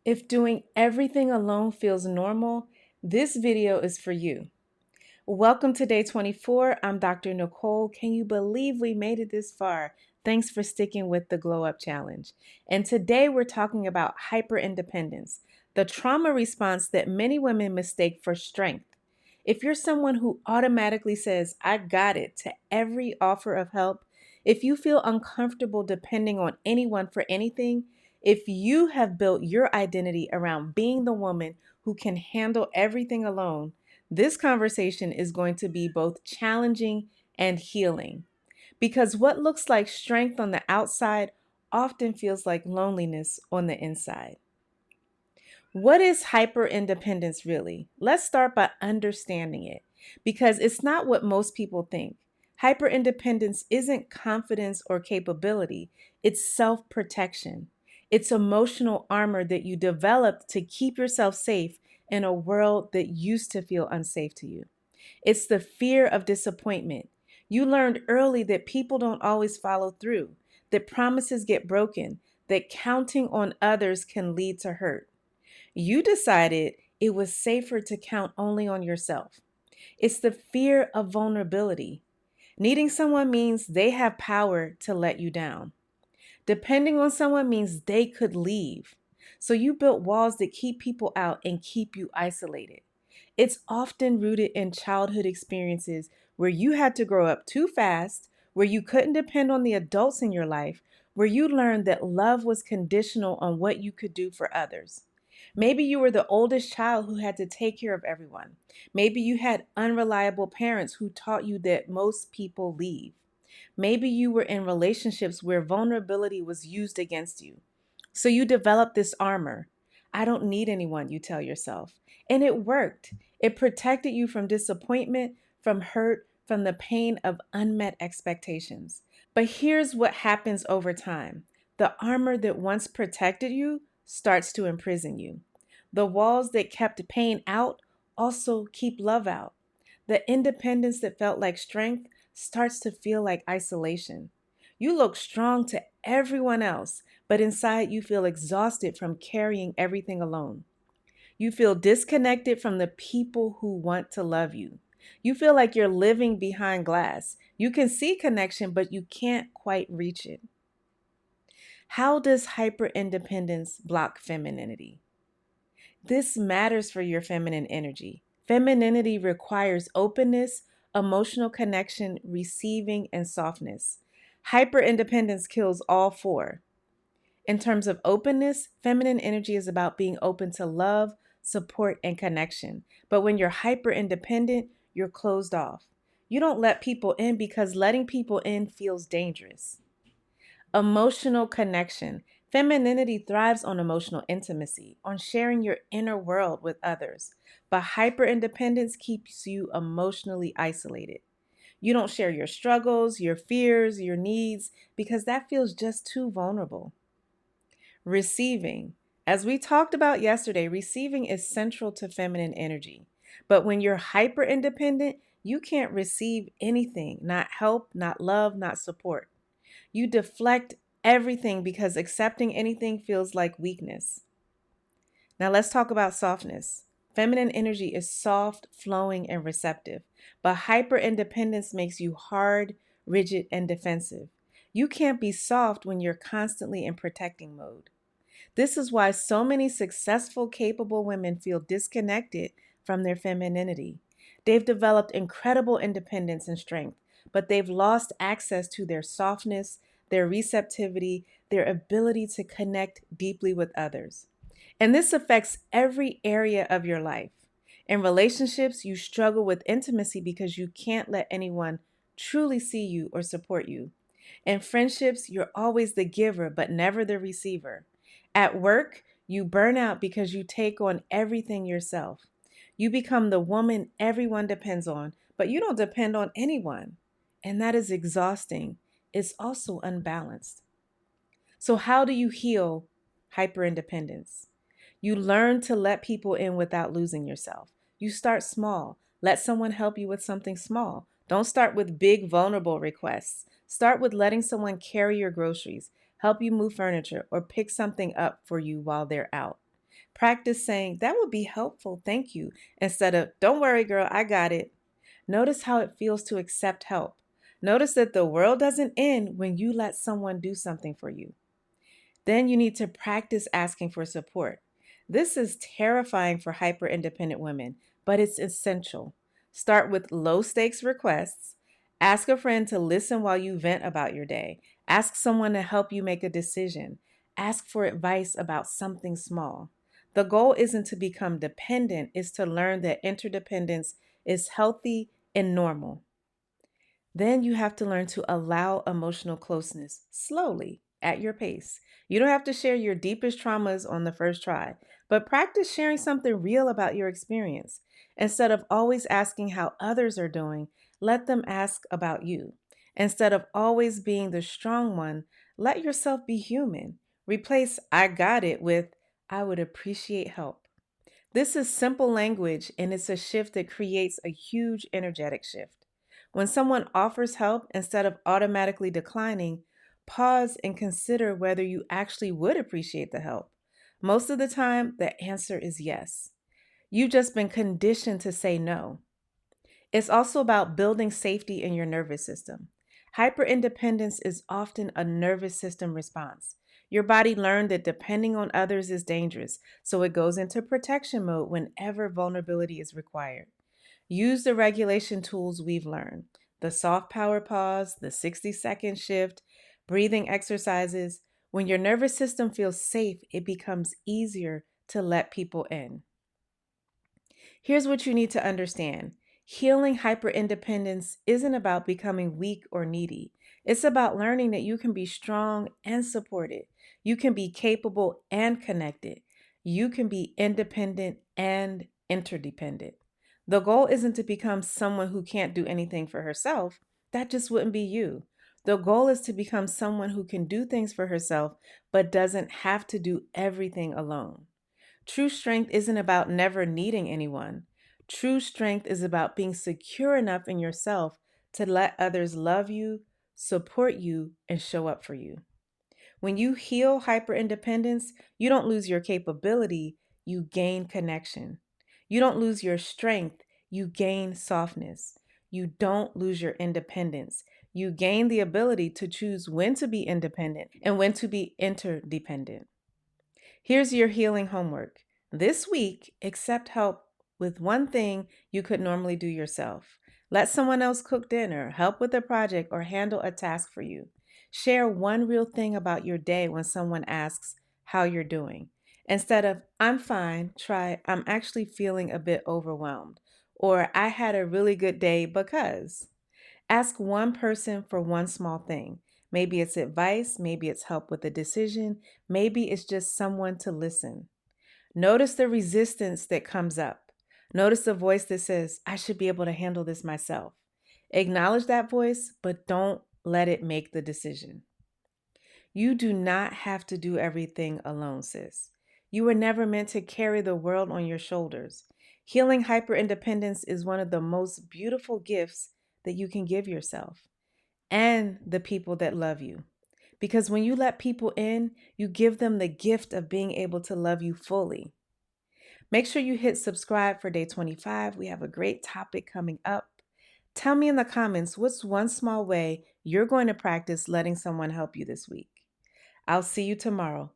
If doing everything alone feels normal, this video is for you. Welcome to day 24. I'm Dr. Nicole. Can you believe we made it this far? Thanks for sticking with the Glow Up Challenge. And today we're talking about hyperindependence, the trauma response that many women mistake for strength. If you're someone who automatically says, I got it, to every offer of help, if you feel uncomfortable depending on anyone for anything, if you have built your identity around being the woman who can handle everything alone, this conversation is going to be both challenging and healing because what looks like strength on the outside often feels like loneliness on the inside. What is hyper independence really? Let's start by understanding it because it's not what most people think. Hyper independence isn't confidence or capability, it's self protection. It's emotional armor that you developed to keep yourself safe in a world that used to feel unsafe to you. It's the fear of disappointment. You learned early that people don't always follow through, that promises get broken, that counting on others can lead to hurt. You decided it was safer to count only on yourself. It's the fear of vulnerability. Needing someone means they have power to let you down. Depending on someone means they could leave. So you built walls that keep people out and keep you isolated. It's often rooted in childhood experiences where you had to grow up too fast, where you couldn't depend on the adults in your life, where you learned that love was conditional on what you could do for others. Maybe you were the oldest child who had to take care of everyone. Maybe you had unreliable parents who taught you that most people leave. Maybe you were in relationships where vulnerability was used against you. So you developed this armor. I don't need anyone, you tell yourself. And it worked. It protected you from disappointment, from hurt, from the pain of unmet expectations. But here's what happens over time. The armor that once protected you starts to imprison you. The walls that kept pain out also keep love out. The independence that felt like strength starts to feel like isolation. You look strong to everyone else, but inside you feel exhausted from carrying everything alone. You feel disconnected from the people who want to love you. You feel like you're living behind glass. You can see connection, but you can't quite reach it. How does hyperindependence block femininity? This matters for your feminine energy. Femininity requires openness, emotional connection, receiving, and softness. Hyperindependence kills all four. In terms of openness, feminine energy is about being open to love, support, and connection. But when you're hyper independent, you're closed off. You don't let people in because letting people in feels dangerous. Emotional connection. Femininity thrives on emotional intimacy, on sharing your inner world with others. But hyper independence keeps you emotionally isolated. You don't share your struggles, your fears, your needs, because that feels just too vulnerable. Receiving. As we talked about yesterday, receiving is central to feminine energy. But when you're hyper independent, you can't receive anything, not help, not love, not support. You deflect everything because accepting anything feels like weakness. Now let's talk about softness. Feminine energy is soft, flowing, and receptive, but hyper independence makes you hard, rigid, and defensive. You can't be soft when you're constantly in protecting mode. This is why so many successful, capable women feel disconnected from their femininity. They've developed incredible independence and strength, but they've lost access to their softness, their receptivity, their ability to connect deeply with others. And this affects every area of your life. In relationships, you struggle with intimacy because you can't let anyone truly see you or support you. In friendships, you're always the giver, but never the receiver. At work, you burn out because you take on everything yourself. You become the woman everyone depends on, but you don't depend on anyone. And that is exhausting. It's also unbalanced. So, how do you heal hyperindependence? You learn to let people in without losing yourself. You start small. Let someone help you with something small. Don't start with big, vulnerable requests. Start with letting someone carry your groceries, help you move furniture, or pick something up for you while they're out. Practice saying, "That would be helpful, thank you," instead of, "Don't worry, girl, I got it." Notice how it feels to accept help. Notice that the world doesn't end when you let someone do something for you. Then you need to practice asking for support. This is terrifying for hyper independent women, but it's essential. Start with low stakes requests. Ask a friend to listen while you vent about your day. Ask someone to help you make a decision. Ask for advice about something small. The goal isn't to become dependent, it's to learn that interdependence is healthy and normal. Then you have to learn to allow emotional closeness slowly at your pace. You don't have to share your deepest traumas on the first try, but practice sharing something real about your experience. Instead of always asking how others are doing, let them ask about you. Instead of always being the strong one, let yourself be human. Replace "I got it" with "I would appreciate help." This is simple language, and it's a shift that creates a huge energetic shift. When someone offers help, instead of automatically declining, pause and consider whether you actually would appreciate the help. Most of the time, the answer is yes. You've just been conditioned to say no. It's also about building safety in your nervous system. Hyperindependence is often a nervous system response. Your body learned that depending on others is dangerous, so it goes into protection mode whenever vulnerability is required. Use the regulation tools we've learned: the soft power pause, the 60-second shift, breathing exercises. When your nervous system feels safe, it becomes easier to let people in. Here's what you need to understand: healing hyperindependence isn't about becoming weak or needy. It's about learning that you can be strong and supported. You can be capable and connected. You can be independent and interdependent. The goal isn't to become someone who can't do anything for herself. That just wouldn't be you. The goal is to become someone who can do things for herself but doesn't have to do everything alone. True strength isn't about never needing anyone. True strength is about being secure enough in yourself to let others love you, support you, and show up for you. When you heal hyperindependence, you don't lose your capability, you gain connection. You don't lose your strength, you gain softness. You don't lose your independence. You gain the ability to choose when to be independent and when to be interdependent. Here's your healing homework. This week, accept help with one thing you could normally do yourself. Let someone else cook dinner, help with a project, or handle a task for you. Share one real thing about your day when someone asks how you're doing. Instead of "I'm fine," try "I'm actually feeling a bit overwhelmed," or "I had a really good day because." Ask one person for one small thing. Maybe it's advice, maybe it's help with a decision, maybe it's just someone to listen. Notice the resistance that comes up. Notice the voice that says, "I should be able to handle this myself." Acknowledge that voice, but don't let it make the decision. You do not have to do everything alone, sis. You were never meant to carry the world on your shoulders. Healing hyperindependence is one of the most beautiful gifts that you can give yourself and the people that love you. Because when you let people in, you give them the gift of being able to love you fully. Make sure you hit subscribe for day 25. We have a great topic coming up. Tell me in the comments, what's one small way you're going to practice letting someone help you this week? I'll see you tomorrow.